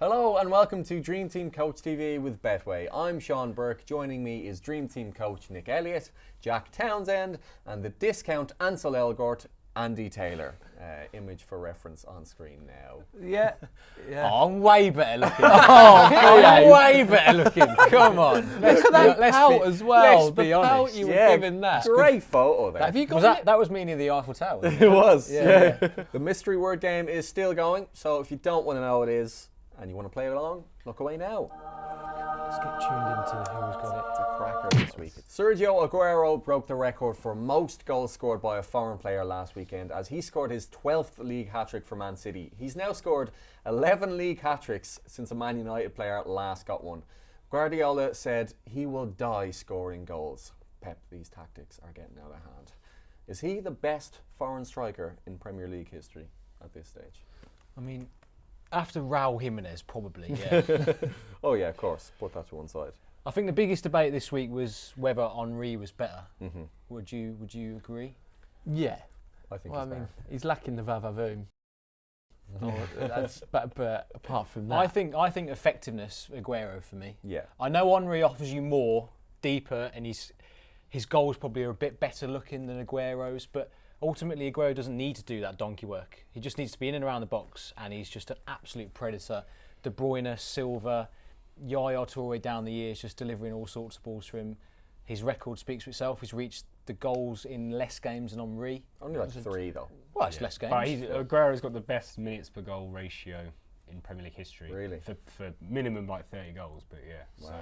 Hello and welcome to Dream Team Coach TV with Betway. I'm Sean Burke. Joining me is Dream Team Coach Nick Elliott, Jack Townsend, and the discount Ansel Elgort, Andy Taylor. Image for reference on screen now. Yeah. Oh, I'm way better looking. I'm way better looking. Come on. Look at that pout as well. Let's be the pout honest. you were given that. Great photo there. Have you got That was me near the Eiffel Tower. Wasn't It was. Yeah. The mystery word game is still going, so if you don't want to know what it is and you want to play it along, look away now. Let's get tuned into who's got It's a cracker this week. Sergio Aguero broke the record for most goals scored by a foreign player last weekend as he scored his 12th league hat-trick for Man City. He's now scored 11 league hat-tricks since a Man United player last got one. Guardiola said he will die scoring goals. Pep, these tactics are getting out of hand. Is he the best foreign striker in Premier League history at this stage? I mean, after Raul Jimenez, probably, yeah. Oh yeah, of course. Put that to one side. I think the biggest debate this week was whether Henry was better. Mm-hmm. Would you agree? Yeah. I think Well, I he's mean, better. he's lacking the vavavoom. But apart from that, I think effectiveness, Aguero for me. Yeah. I know Henry offers you more, deeper, and his goals probably are a bit better looking than Aguero's, but ultimately Aguero doesn't need to do that donkey work. He just needs to be in and around the box, and he's just an absolute predator. De Bruyne, Silva, Yaya Toure down the years just delivering all sorts of balls for him. His record speaks for itself. He's reached the goals in less games than Henry. Only like 3 though. Well, it's less games. But Aguero's got the best minutes per goal ratio in Premier League history. Really? For minimum like 30 goals, but yeah. Wow. So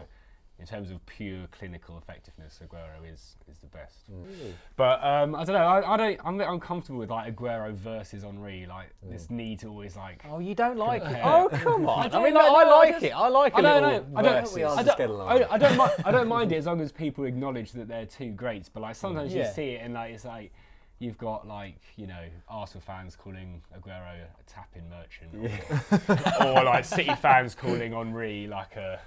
in terms of pure clinical effectiveness, Aguero is the best. Really? But I don't know. I'm a bit uncomfortable with like Aguero versus Henry. Like this need to always like. Oh, you don't like it? Yeah. Oh, come on. I mean, no, I no, like it. I like I a don't little know. I don't. We all versus. just get along. I don't mind it as long as people acknowledge that they're two greats. But like sometimes you Yeah. see it and like it's like. You've got like, you know, Arsenal fans calling Aguero a tapping merchant, or like City fans calling Henry like a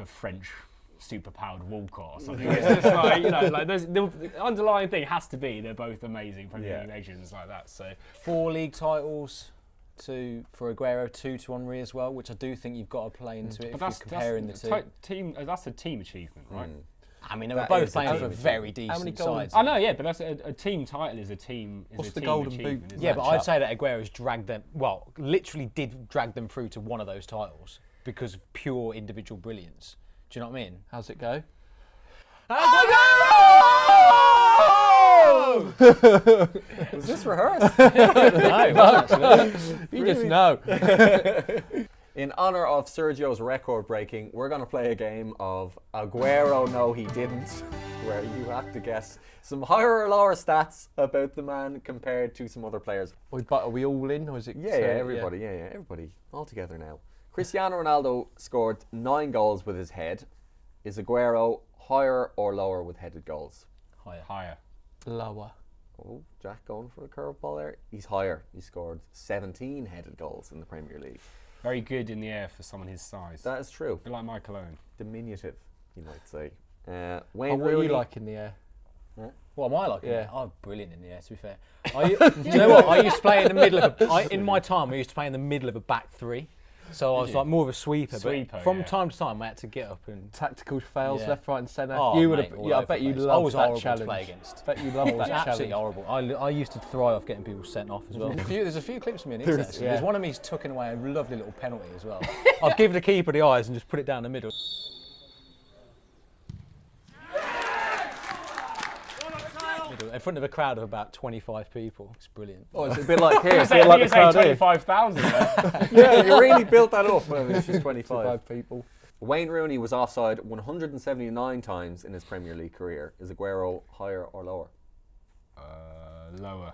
French superpowered Walcott or something. It's just like, you know, like the underlying thing has to be they're both amazing Premier League legends like that. So 4 league titles for Aguero, 2 to Henry as well, which I do think you've got to play into it if you're comparing the two. Team. That's a team achievement, right? I mean, they were That both is a playing team for achievement. very How many decent goals? sides. I know, yeah, but that's a team title is a team. Is What's a the team golden achievement, boot? isn't Yeah, it? but I'd say that Aguero's dragged them, well, literally did drag them through to one of those titles because of pure individual brilliance. Do you know what I mean? how's it go? Was this rehearsed? No, it wasn't actually. You just know. In honour of Sergio's record breaking, we're going to play a game of Aguero No He Didn't, where you have to guess some higher or lower stats about the man compared to some other players. But are we all in, or is it? Everybody, all together now. Cristiano Ronaldo scored 9 goals with his head. Is Aguero higher or lower with headed goals? Higher. Lower. Oh, Jack going for a curveball there. He's higher. He scored 17 headed goals in the Premier League. Very good in the air for someone his size. That is true. A bit like Michael Owen. Diminutive, you might say. Oh, Wayne what are Rooney. you like in the air? What am I like? Yeah. I'm brilliant in the air, to be fair. Do you know what? I used to play in the middle of in my time, I used to play in the middle of a back three. So I was like more of a sweeper. Sweeper, but from yeah. time to time, I had to get up and. Tactical fails, Yeah. left, right, and centre. Oh, you mate, would have. all Yeah, I over bet the you place. loved I was that horrible challenge. to play against. Bet you loved It was that absolutely challenge. horrible. I used to thrive off getting people sent off as well. There's a few clips of me on Instagram. Actually. yeah. There's one of me tucking away a lovely little penalty as well. I'd give the keeper the eyes and just put it down the middle. In front of a crowd of about 25 people. It's brilliant. Oh, it's a bit like here. It's a I bit like the think crowd it's here. 25,000 there. Yeah, you really built that up when it was just 25. 25 people. Wayne Rooney was offside 179 times in his Premier League career. Is Aguero higher or lower? Lower.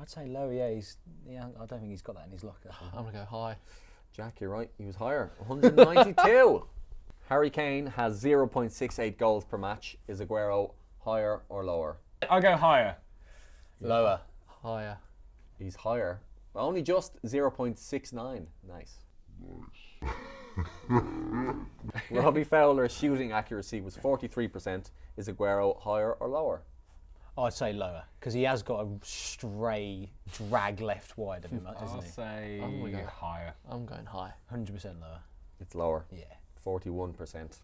I'd say low, yeah. I don't think he's got that in his locker. I'm going to go high. Jack, you're right. He was higher. 192. Harry Kane has 0.68 goals per match. Is Aguero higher or lower? I'll go higher. Lower. Higher. He's higher. Only just 0.69. Nice. Robbie Fowler's shooting accuracy was 43%. Is Aguero higher or lower? I'd say lower because he has got a stray drag left wide of him, I'll isn't he? say I'm gonna go- higher. I'm going high. 100% lower. It's lower. Yeah. 41%.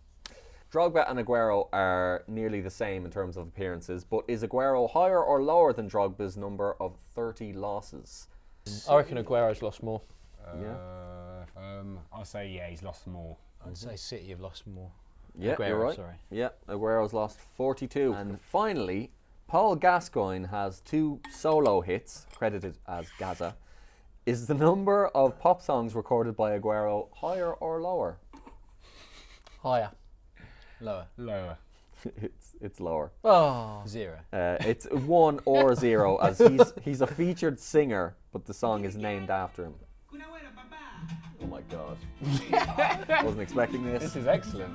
Drogba and Aguero are nearly the same in terms of appearances, but is Aguero higher or lower than Drogba's number of 30 losses? I reckon Aguero's lost more. I'll say he's lost more. I'd say City have lost more. Yeah, Aguero, you're right. sorry. Yeah, Aguero's lost 42. And finally, Paul Gascoigne has 2 solo hits, credited as Gaza. Is the number of pop songs recorded by Aguero higher or lower? Higher. Lower. Lower. It's lower. Oh. 0. It's 1 or 0, as he's a featured singer, but the song is named after him. Oh my god. Wasn't expecting this. This is excellent.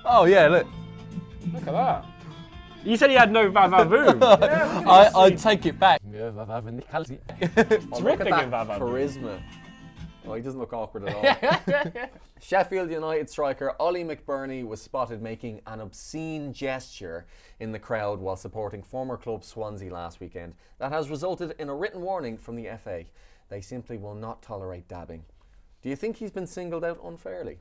Oh yeah, look. Look at that. You said he had no vavavoom. I take it back. Oh, look at Dripping that in vavavoom. charisma. Oh, he doesn't look awkward at all. Sheffield United striker Ollie McBurney was spotted making an obscene gesture in the crowd while supporting former club Swansea last weekend. That has resulted in a written warning from the FA. They simply will not tolerate dabbing. Do you think he's been singled out unfairly?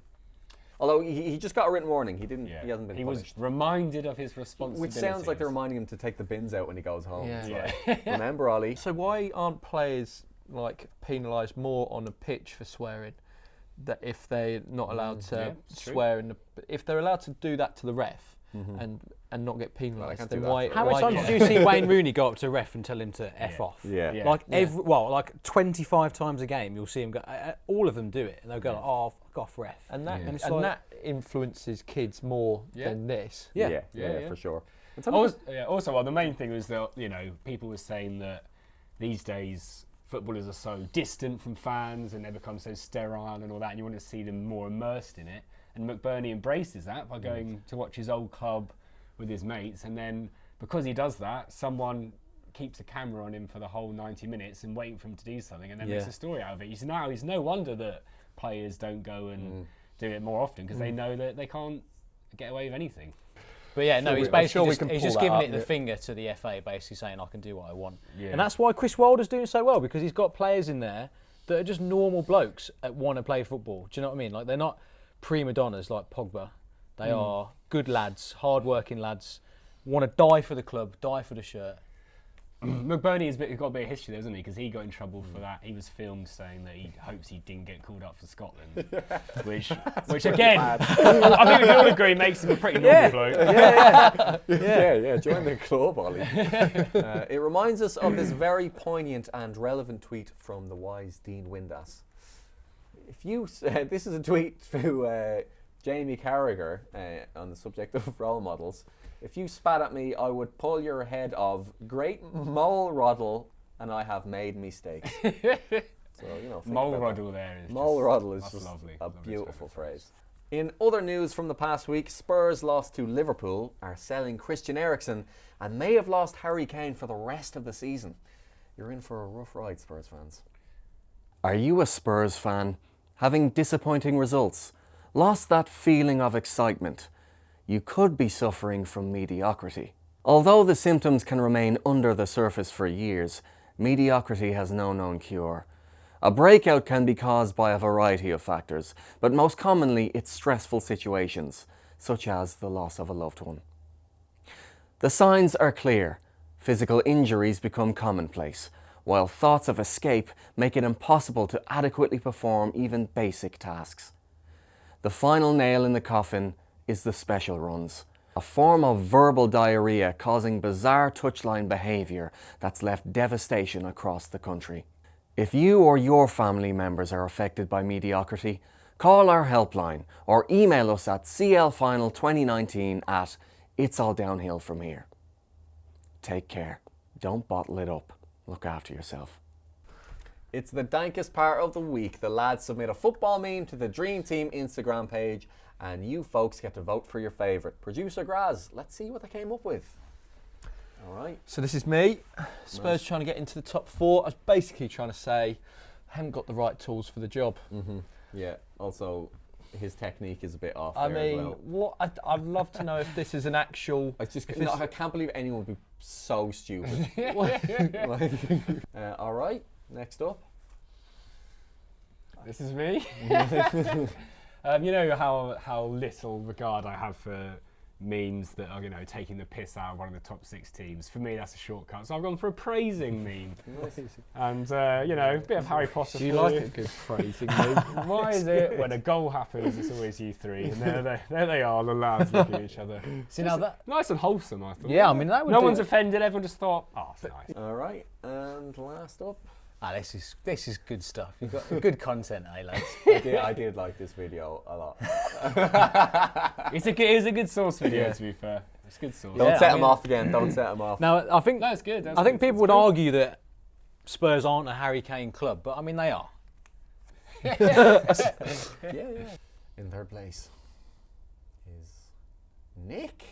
Although he just got a written warning, he hasn't been He punished. was reminded of his responsibilities. Which sounds like they're reminding him to take the bins out when he goes home. Yeah. It's like, remember, Ollie? So why aren't players like penalised more on the pitch for swearing? That if they're not allowed to it's true. swear if they're allowed to do that to the ref and not get Well, they penalised, can't then do that why? for How many why times can't- did you see Wayne Rooney go up to a ref and tell him to F off? Yeah. Yeah. Like like 25 times a game, you'll see him go. All of them do it, and they'll go, like, "Oh, fuck off, ref." And that And it's and like- that influences kids more Yeah. than this. Yeah, Yeah. for sure. And Also, well, the main thing was that people were saying that these days footballers are so distant from fans and they become so sterile and all that, and you want to see them more immersed in it. And McBurney embraces that by going to watch his old club with his mates, and then because he does that, someone keeps a camera on him for the whole 90 minutes and waiting for him to do something, and then makes a story out of it. He's no wonder that players don't go and do it more often, because they know that they can't get away with anything. But yeah, no, Sure he's I'm basically sure we just, can he's pull just that giving up, it the yeah. finger to the FA, basically saying, I can do what I want. Yeah. And that's why Chris Wilder's doing so well, because he's got players in there that are just normal blokes that want to play football. Do you know what I mean? Like, they're not prima donnas like Pogba. They are good lads, hard-working lads, want to die for the club, die for the shirt. McBurney has got a bit of history there, hasn't he? Because he got in trouble for that. He was filmed saying that he hopes he didn't get called up for Scotland, which again, I think we can all agree makes him a pretty normal bloke. Yeah, join the club, Ollie. It reminds us of this very poignant and relevant tweet from the wise Dean Windass. This is a tweet to Jamie Carragher on the subject of role models. If you spat at me, I would pull your head of great mole roddle, and I have made mistakes. So, think Mole about that. roddle there is Mole roddle is that's just lovely. a Lovely beautiful phrase. phrase. In other news from the past week, Spurs lost to Liverpool, are selling Christian Eriksen, and may have lost Harry Kane for the rest of the season. You're in for a rough ride, Spurs fans. Are you a Spurs fan? Having disappointing results? Lost that feeling of excitement? You could be suffering from mediocrity. Although the symptoms can remain under the surface for years, mediocrity has no known cure. A breakout can be caused by a variety of factors, but most commonly it's stressful situations, such as the loss of a loved one. The signs are clear. Physical injuries become commonplace, while thoughts of escape make it impossible to adequately perform even basic tasks. The final nail in the coffin is the special runs, a form of verbal diarrhea causing bizarre touchline behaviour that's left devastation across the country. If you or your family members are affected by mediocrity, call our helpline or email us at clfinal2019 at itsalldownhillfromhere. Take care. Don't bottle it up. Look after yourself. It's the dankest part of the week. The lads submit a football meme to the Dream Team Instagram page, and you folks get to vote for your favourite. Producer Graz, let's see what they came up with. All right. So this is me. Spurs trying to get into the top 4. I was basically trying to say, I haven't got the right tools for the job. Yeah. Also, his technique is a bit off. I there as mean, well. I'd love to know if this is an actual. I just if no, it's- I can't believe anyone would be so stupid. All right, next up. This is me. You know how little regard I have for memes that are, taking the piss out of one of the top 6 teams. For me, that's a shortcut. So I've gone for a praising meme. And, a bit of Harry Potter. Do you like a good phrasing meme? Why is it when a goal happens, it's always you 3? And there they are, the lads looking at each other. See, now that. Nice and wholesome, I thought. Yeah, I mean, that would No do one's it. offended, everyone just thought, it's nice. All right, and last up. This is good stuff. You've got good content, lads? I did like this video a lot. It's a good source video, to be fair. It's a good source. Don't Yeah, set I him mean- off again. Don't set him off. Now, I think No, it's good. I think people would argue that Spurs aren't a Harry Kane club, but I mean they are. Yeah. In third place is Nick.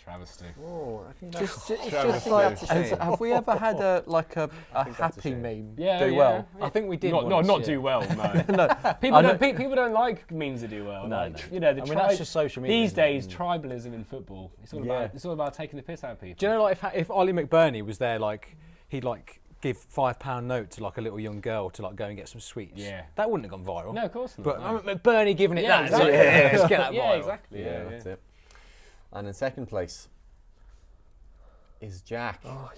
Travesty. Oh, I think Just that's like, a shame. have we ever had a think that's a happy shame. meme Yeah, do yeah. well? I think we did. Not once, do yeah. well, no. No, People don't like memes that do well. No, like, no. The I mean, that's just social media. these isn't it? days, tribalism in football. It's all about taking the piss out of people. Do you know, like, if Ollie McBurney was there, like, he'd like give £5 note to like a little young girl to like go and get some sweets. Yeah. That wouldn't have gone viral. No, of course not. But no. McBurney giving it Yeah, that. exactly. Yeah, let's get that Yeah, viral. exactly. Yeah, that's it. And in second place is Jack. Oh,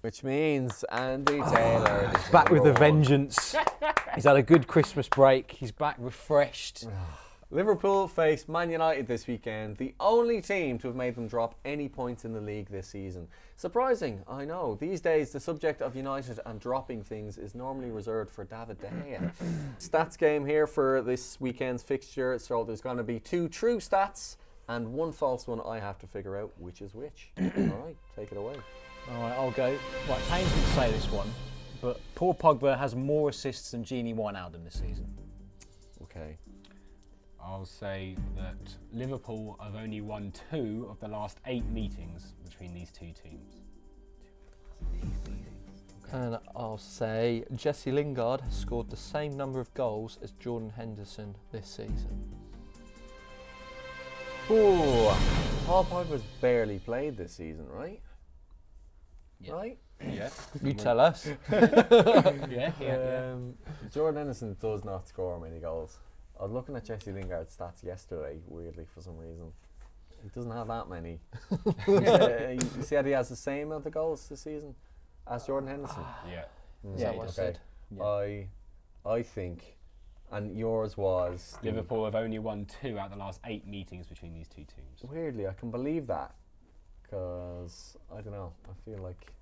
Which means Andy Taylor is Back with a number one. vengeance. He's had a good Christmas break. He's back refreshed. Liverpool face Man United this weekend, the only team to have made them drop any points in the league this season. Surprising, I know. These days, the subject of United and dropping things is normally reserved for David De Gea. Stats game here for this weekend's fixture, so there's going to be 2 true stats and 1 false one. I have to figure out which is which. All right, take it away. All right, I'll go. Right, Payne didn't say this one, but Paul Pogba has more assists than Gini Wijnaldum this season. Okay. I'll say that Liverpool have only won 2 of the last 8 meetings between these 2 teams. and I'll say Jesse Lingard has scored the same number of goals as Jordan Henderson this season. Oh, Paul Pogba's barely played this season, right? Yeah. Right? Yeah. You tell us. Yeah. Jordan Henderson does not score many goals. I was looking at Jesse Lingard's stats yesterday, weirdly, for some reason. He doesn't have that many. You see how he has the same amount of goals this season as Jordan Henderson? Yeah. Yeah, what I said. Yeah. I think, and yours was... Liverpool have only won 2 out of the last 8 meetings between these 2 teams. Weirdly, I can believe that, because, I don't know, I feel like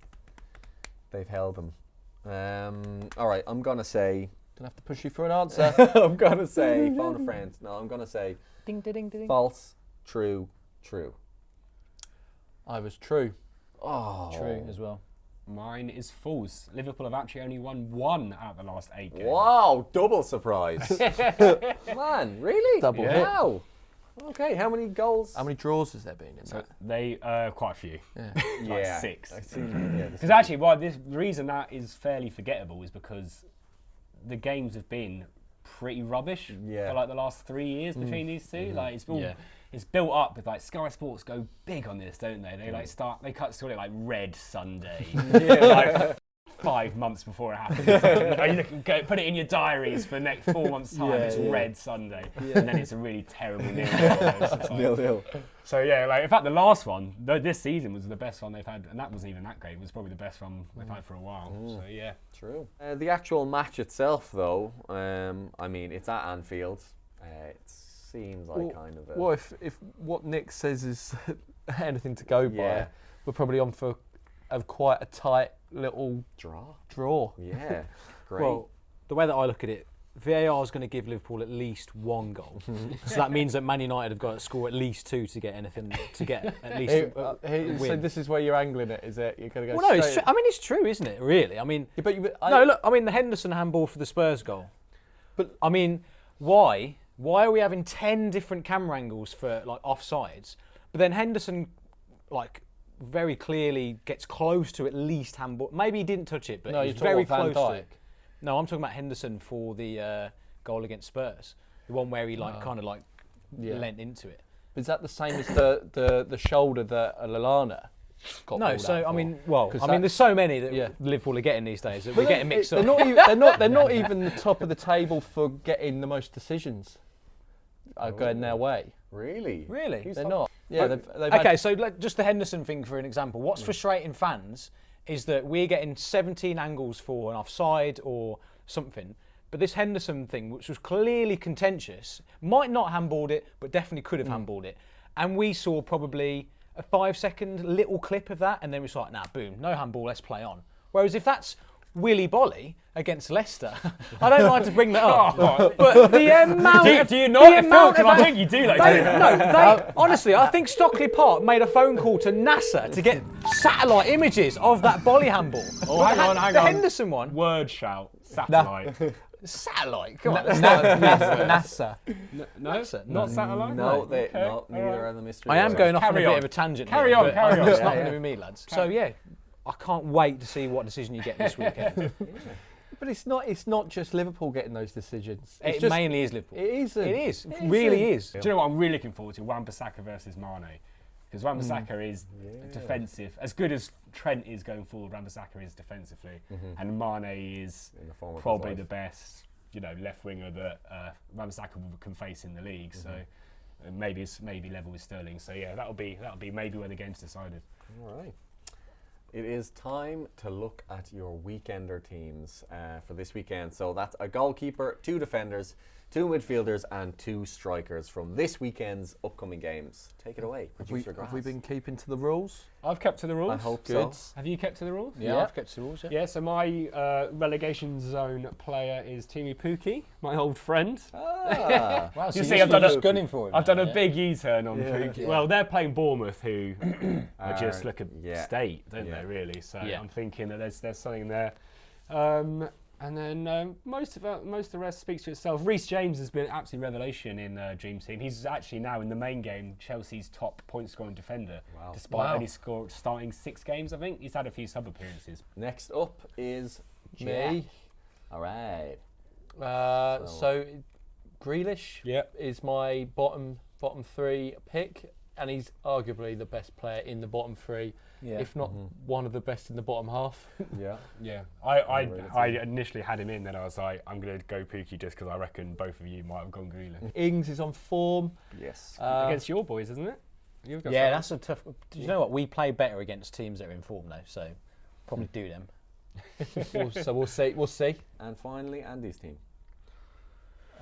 they've held them. All right, I'm going to say... Gonna have to push you for an answer. I'm going to say, phone a friend. No, I'm going to say Ding, ding, ding, ding. false, true, true. I was true. Oh. True as well. Mine is false. Liverpool have actually only won 1 out of the last 8 games. Wow, double surprise. Man, really? Double hit. Wow. Okay, how many goals? How many draws has there been in So that? they quite a few. Yeah. Like 6. I've seen, yeah, Because actually, the reason that is fairly forgettable is because the games have been pretty rubbish for like the last 3 years between these 2. Like it's all, it's built up with like Sky Sports go big on this, don't they? They they call it like Red Sunday, like 5 months before it happens. Put it in your diaries for next 4 months time. It's Red Sunday, and then it's a really terrible 0-0. So yeah, like in fact, the last one this season was the best one they've had, and that wasn't even that great. It was probably the best one they've had for a while. So yeah, True. The actual match itself, though, I mean, it's at Anfield. It seems like kind of a... Well, if what Nick says is anything to go Yeah. by, we're probably on for quite a tight little draw. Yeah, great. Well, the way that I look at it, VAR is going to give Liverpool at least 1 goal. So that means that Man United have got to score at least 2 to get anything, to get at least a So win. this is where you're angling it, is it? You're going to go Well, no, straight... I mean, it's true, isn't it, really? I mean, Yeah, but no, look, I mean, the Henderson handball for the Spurs goal. But, I mean, why are we having 10 different camera angles for, like, offsides? But then Henderson, like, very clearly gets close to at least handball. Maybe he didn't touch it, but No, he's you're very talking close about Van to Dijk. it. No, I'm talking about Henderson for the goal against Spurs. the one where he kind of leant into it. Is that the same as the shoulder that Lallana got? No, pulled so out I for? mean, there's so many that Liverpool are getting these days that we're getting mixed up. They're not even the top of the table for getting the most decisions going their way. Really? They're not. Yeah, they've Okay, so just the Henderson thing for an example. What's frustrating fans is that we're getting 17 angles for an offside or something, but this Henderson thing, which was clearly contentious, might not handballed it, but definitely could have handballed it. And we saw probably a 5-second little clip of that, and then we saw like, nah, boom, no handball, let's play on. Whereas if that's Willy Bolly against Leicester, I don't like to bring that up, but the amount do you not? Because I think you do. Honestly, I think Stockley Park made a phone call to NASA to get satellite images of that Bolly handball. Oh, hang on. The Henderson one. Word shout. Satellite. Satellite? Come on. NASA. No, not satellite. No, Okay. neither are the mystery. I am going off on a Carry bit on. of a tangent. Carry here, on, but carry on. It's Yeah, not yeah. going to be me, lads. So yeah, I can't wait to see what decision you get this weekend. But it's not just Liverpool getting those decisions. It mainly is Liverpool. It is. It is. It really is. Do you know what I'm really looking forward to? Wan-Bissaka versus Mane. Because Wan-Bissaka is defensive. As good as Trent is going forward, Wan-Bissaka is defensively. And Mane is In the form of probably his the life. best, left winger that Wan-Bissaka can face in the league. So maybe level with Sterling. So yeah, that'll be maybe where the game's decided. All right. It is time to look at your weekender teams for this weekend. So that's a goalkeeper, 2 defenders, 2 midfielders and 2 strikers from this weekend's upcoming games. Take it away, producer Grass. Have we been keeping to the rules? I've kept to the rules. I hope Good. so. Have you kept to the rules? Yeah, I've kept the rules. Yeah, so my relegation zone player is Timu Puki, my old friend. Ah, Wow, so You you're see, I've done a- just gunning for him. I've done now, a big U-turn on Puki. Yeah. Well, they're playing Bournemouth, who are just like a yeah. state, don't Yeah. they, really? So Yeah. I'm thinking that there's something there. And then most of the rest speaks for itself. Reece James has been an absolute revelation in Dream Team. He's actually now in the main game Chelsea's top point-scoring defender, despite only starting 6 games. I think he's had a few sub-appearances. Next up is Me. All right. So Grealish is my bottom 3 pick, and he's arguably the best player in the bottom 3, if not one of the best in the bottom half. Yeah. Yeah, I initially had him in, then I was like, I'm going to go Pookie just because I reckon both of you might have gone Grealish. Ings is on form. Yes. Against your boys, isn't it? You've got Yeah, some. that's a tough. Do you know what? We play better against teams that are in form though, so probably do them. So we'll see. We'll see. And finally, Andy's team.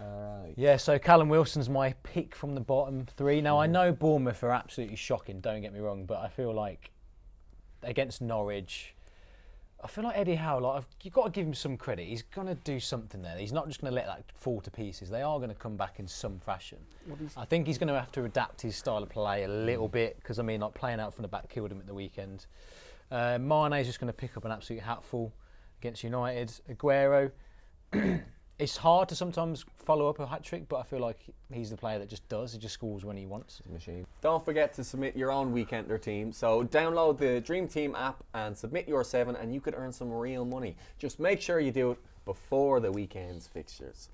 All right. Yeah, so Callum Wilson's my pick from the bottom 3. Now I know Bournemouth are absolutely shocking. Don't get me wrong, but I feel like against Norwich, I feel like Eddie Howe. You've got to give him some credit. He's gonna do something there. He's not just gonna let that fall to pieces. They are gonna come back in some fashion. I think he's gonna have to adapt his style of play a little bit because like playing out from the back killed him at the weekend. Mane's just gonna pick up an absolute hatful against United. Aguero. It's hard to sometimes follow up a hat-trick, but I feel like he's the player that just does. He just scores when he wants. Machine. Don't forget to submit your own weekender team. So download the Dream Team app and submit your 7 and you could earn some real money. Just make sure you do it before the weekend's fixtures.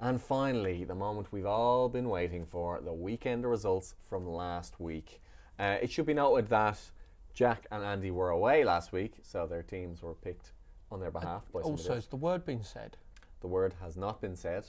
And finally, the moment we've all been waiting for, the weekender results from last week. It should be noted that Jack and Andy were away last week, so their teams were picked on their behalf by somebody Also, else. has the word been said? The word has not been said.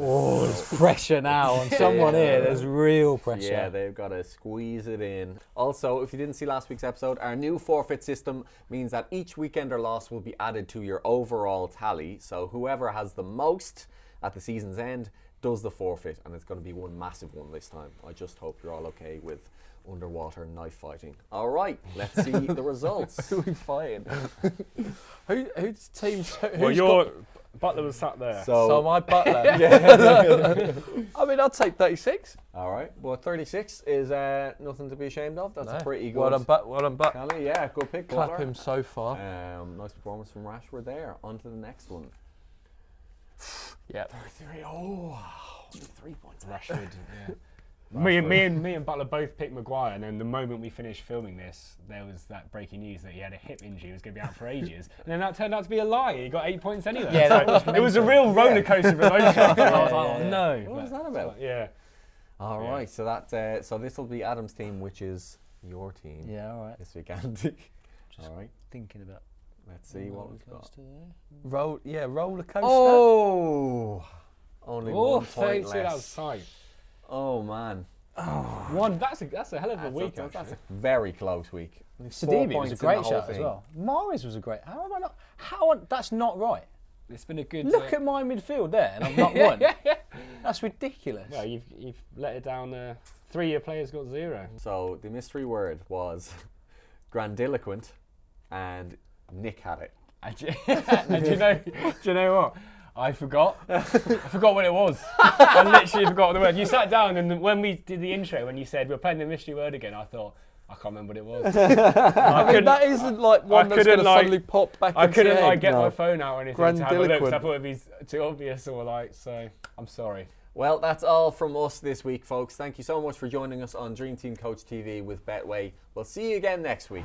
Oh, there's pressure now on someone here. There's real pressure. Yeah, they've got to squeeze it in. Also, if you didn't see last week's episode, our new forfeit system means that each weekender loss will be added to your overall tally. So whoever has the most at the season's end does the forfeit, and it's going to be one massive one this time. I just hope you're all okay with underwater knife fighting. All right, let's see the results. Who are we fighting? Who's team? Well, your Butler was sat there. So my Butler. I mean, I'll take 36. All right, well, 36 is nothing to be ashamed of. That's No. pretty good. Well done, Butler. Kelly, yeah, good pick. Clap Butler. him so far. Nice performance from Rashford there. On to the next one. Yeah. 33. Oh, 3 points. Rashford. Yeah. Me and Butler both picked Maguire, and then the moment we finished filming this, there was that breaking news that he had a hip injury, he was going to be out for ages, and then that turned out to be a lie. He got 8 points anyway. Yeah, so it was a real roller coaster of emotions. I was like, yeah. no. What was that about? Yeah. All right, so that so this will be Adam's team, which is your team. Yeah, all right. This week, Andy. All right, Thinking about. let's see what we've got. Roller coaster. Oh, only Oh, 1 point that was less. tight. Oh man, One. That's a hell of a week. that's actually. a very close week. 4 Sidibe points was a in great the whole shout as thing. well. Mahrez was a great. How am I not? How? That's not right. It's been a good. Look at my midfield there, and I've not won. That's ridiculous. Well, you've let it down. 3 year players got 0. So the mystery word was grandiloquent, and Nick had it. And do you know what? I forgot. I forgot what it was. I literally forgot the word. You sat down, and when we did the intro, when you said we're playing the mystery word again, I thought, I can't remember what it was. I mean, that isn't like one that's going to suddenly pop back I into couldn't your head. get my phone out or anything to have a look, Grandiloquent. so I thought it'd be too obvious or so I'm sorry. Well, that's all from us this week, folks. Thank you so much for joining us on Dream Team Coach TV with Betway. We'll see you again next week.